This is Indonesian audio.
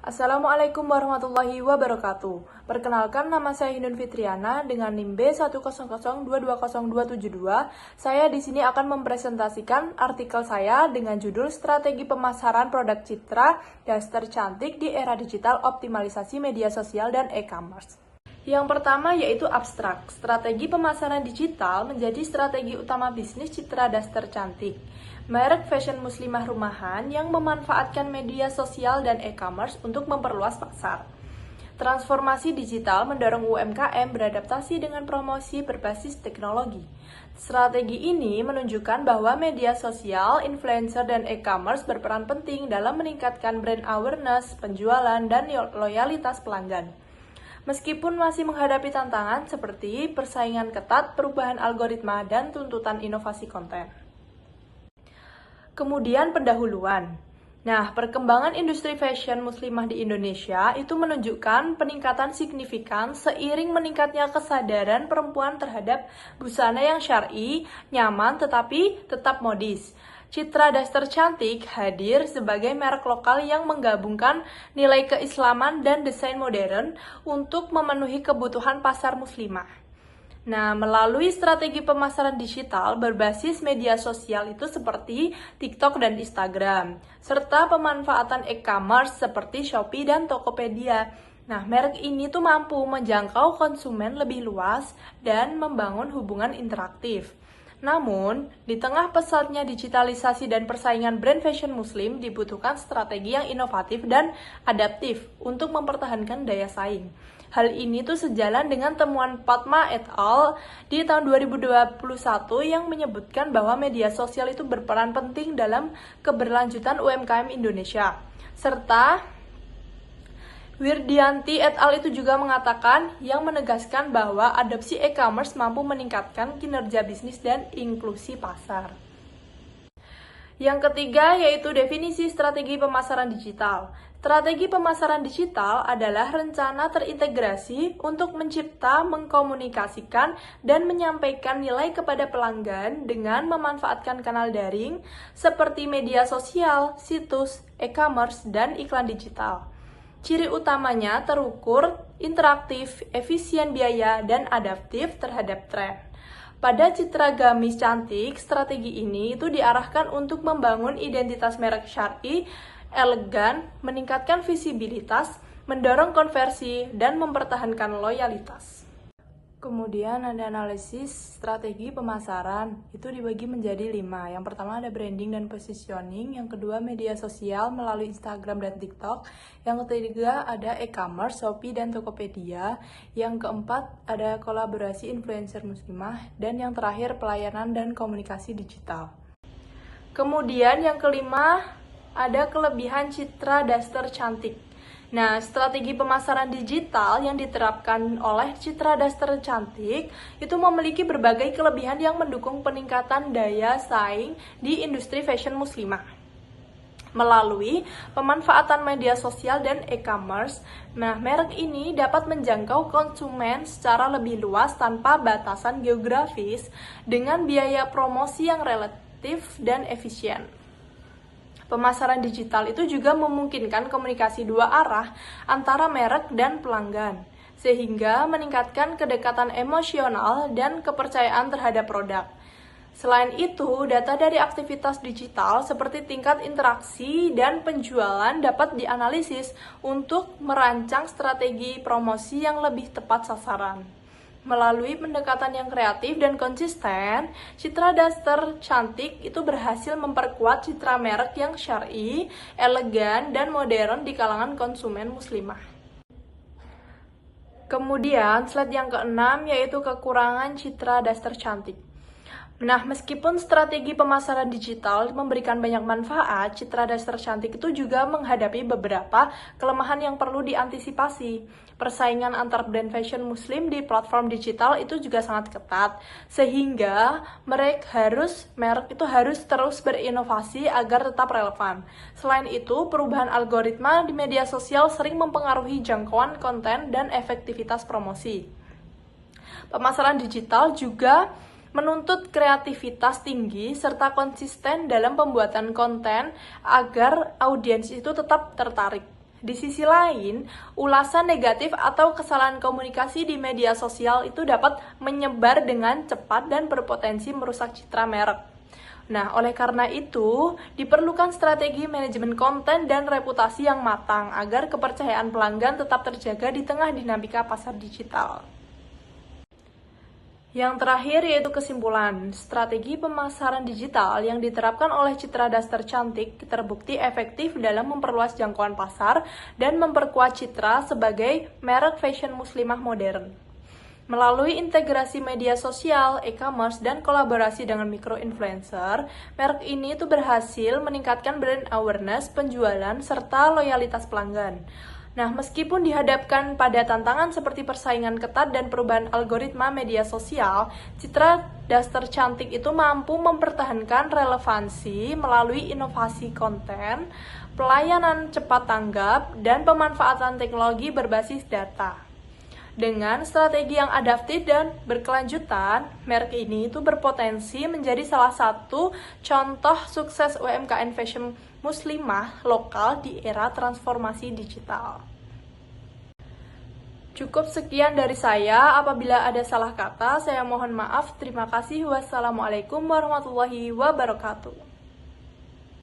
Assalamualaikum warahmatullahi wabarakatuh. Perkenalkan, nama saya Hindun Fitriana dengan NIM B100220272. Saya di sini akan mempresentasikan artikel saya dengan judul Strategi Pemasaran Produk Citra Daster Cantik di Era Digital Optimalisasi Media Sosial dan E-commerce. Yang pertama yaitu abstrak. Strategi pemasaran digital menjadi strategi utama bisnis Citra Daster Cantik, merek fashion muslimah rumahan yang memanfaatkan media sosial dan e-commerce untuk memperluas pasar. Transformasi digital mendorong UMKM beradaptasi dengan promosi berbasis teknologi. Strategi ini menunjukkan bahwa media sosial, influencer, dan e-commerce berperan penting dalam meningkatkan brand awareness, penjualan, dan loyalitas pelanggan. Meskipun masih menghadapi tantangan seperti persaingan ketat, perubahan algoritma, dan tuntutan inovasi konten. Kemudian pendahuluan. Nah, perkembangan industri fashion muslimah di Indonesia itu menunjukkan peningkatan signifikan seiring meningkatnya kesadaran perempuan terhadap busana yang syar'i, nyaman, tetapi tetap modis. Citra Daster Cantik hadir sebagai merek lokal yang menggabungkan nilai keislaman dan desain modern untuk memenuhi kebutuhan pasar muslimah. Nah, melalui strategi pemasaran digital berbasis media sosial itu seperti TikTok dan Instagram, serta pemanfaatan e-commerce seperti Shopee dan Tokopedia. Nah, merek ini tuh mampu menjangkau konsumen lebih luas dan membangun hubungan interaktif. Namun, di tengah pesatnya digitalisasi dan persaingan brand fashion muslim dibutuhkan strategi yang inovatif dan adaptif untuk mempertahankan daya saing. Hal ini tuh sejalan dengan temuan Padma et al. Di tahun 2021 yang menyebutkan bahwa media sosial itu berperan penting dalam keberlanjutan UMKM Indonesia. Serta Wirdianti et al. Itu juga mengatakan yang menegaskan bahwa adopsi e-commerce mampu meningkatkan kinerja bisnis dan inklusi pasar. Yang ketiga yaitu definisi strategi pemasaran digital. Strategi pemasaran digital adalah rencana terintegrasi untuk mencipta, mengkomunikasikan, dan menyampaikan nilai kepada pelanggan dengan memanfaatkan kanal daring seperti media sosial, situs, e-commerce, dan iklan digital. Ciri utamanya terukur, interaktif, efisien biaya, dan adaptif terhadap tren. Pada Citra Gamis Cantik, strategi ini itu diarahkan untuk membangun identitas merek syar'i, elegan, meningkatkan visibilitas, mendorong konversi, dan mempertahankan loyalitas. Kemudian ada analisis strategi pemasaran, itu dibagi menjadi 5. Yang pertama ada branding dan positioning, yang kedua media sosial melalui Instagram dan TikTok, yang ketiga ada e-commerce, Shopee dan Tokopedia, yang keempat ada kolaborasi influencer muslimah, dan yang terakhir pelayanan dan komunikasi digital. Kemudian yang kelima ada kelebihan Citra Daster Cantik. Nah, strategi pemasaran digital yang diterapkan oleh Citra Daster Cantik itu memiliki berbagai kelebihan yang mendukung peningkatan daya saing di industri fashion muslimah. Melalui pemanfaatan media sosial dan e-commerce, nah merek ini dapat menjangkau konsumen secara lebih luas tanpa batasan geografis dengan biaya promosi yang relatif dan efisien. Pemasaran digital itu juga memungkinkan komunikasi dua arah antara merek dan pelanggan, sehingga meningkatkan kedekatan emosional dan kepercayaan terhadap produk. Selain itu, data dari aktivitas digital seperti tingkat interaksi dan penjualan dapat dianalisis untuk merancang strategi promosi yang lebih tepat sasaran. Melalui pendekatan yang kreatif dan konsisten, Citra Daster Cantik itu berhasil memperkuat citra merek yang syar'i, elegan, dan modern di kalangan konsumen muslimah. Kemudian, slide yang keenam yaitu kekurangan Citra Daster Cantik. Nah, meskipun strategi pemasaran digital memberikan banyak manfaat, Citra Daster Cantik itu juga menghadapi beberapa kelemahan yang perlu diantisipasi. Persaingan antar brand fashion muslim di platform digital itu juga sangat ketat, sehingga merek itu harus terus berinovasi agar tetap relevan. Selain itu, perubahan algoritma di media sosial sering mempengaruhi jangkauan konten dan efektivitas promosi. Pemasaran digital juga menuntut kreativitas tinggi serta konsisten dalam pembuatan konten agar audiens itu tetap tertarik. Di sisi lain, ulasan negatif atau kesalahan komunikasi di media sosial itu dapat menyebar dengan cepat dan berpotensi merusak citra merek. Nah, oleh karena itu, diperlukan strategi manajemen konten dan reputasi yang matang agar kepercayaan pelanggan tetap terjaga di tengah dinamika pasar digital. Yang terakhir yaitu kesimpulan, strategi pemasaran digital yang diterapkan oleh Citra Daster Cantik terbukti efektif dalam memperluas jangkauan pasar dan memperkuat Citra sebagai merek fashion muslimah modern. Melalui integrasi media sosial, e-commerce, dan kolaborasi dengan micro-influencer, merek ini tuh berhasil meningkatkan brand awareness, penjualan, serta loyalitas pelanggan. Nah, meskipun dihadapkan pada tantangan seperti persaingan ketat dan perubahan algoritma media sosial, Citra Daster Cantik itu mampu mempertahankan relevansi melalui inovasi konten, pelayanan cepat tanggap, dan pemanfaatan teknologi berbasis data. Dengan strategi yang adaptif dan berkelanjutan, merek ini itu berpotensi menjadi salah satu contoh sukses UMKM fashion muslimah lokal di era transformasi digital. Cukup sekian dari saya. Apabila ada salah kata, saya mohon maaf. Terima kasih. Wassalamualaikum warahmatullahi wabarakatuh.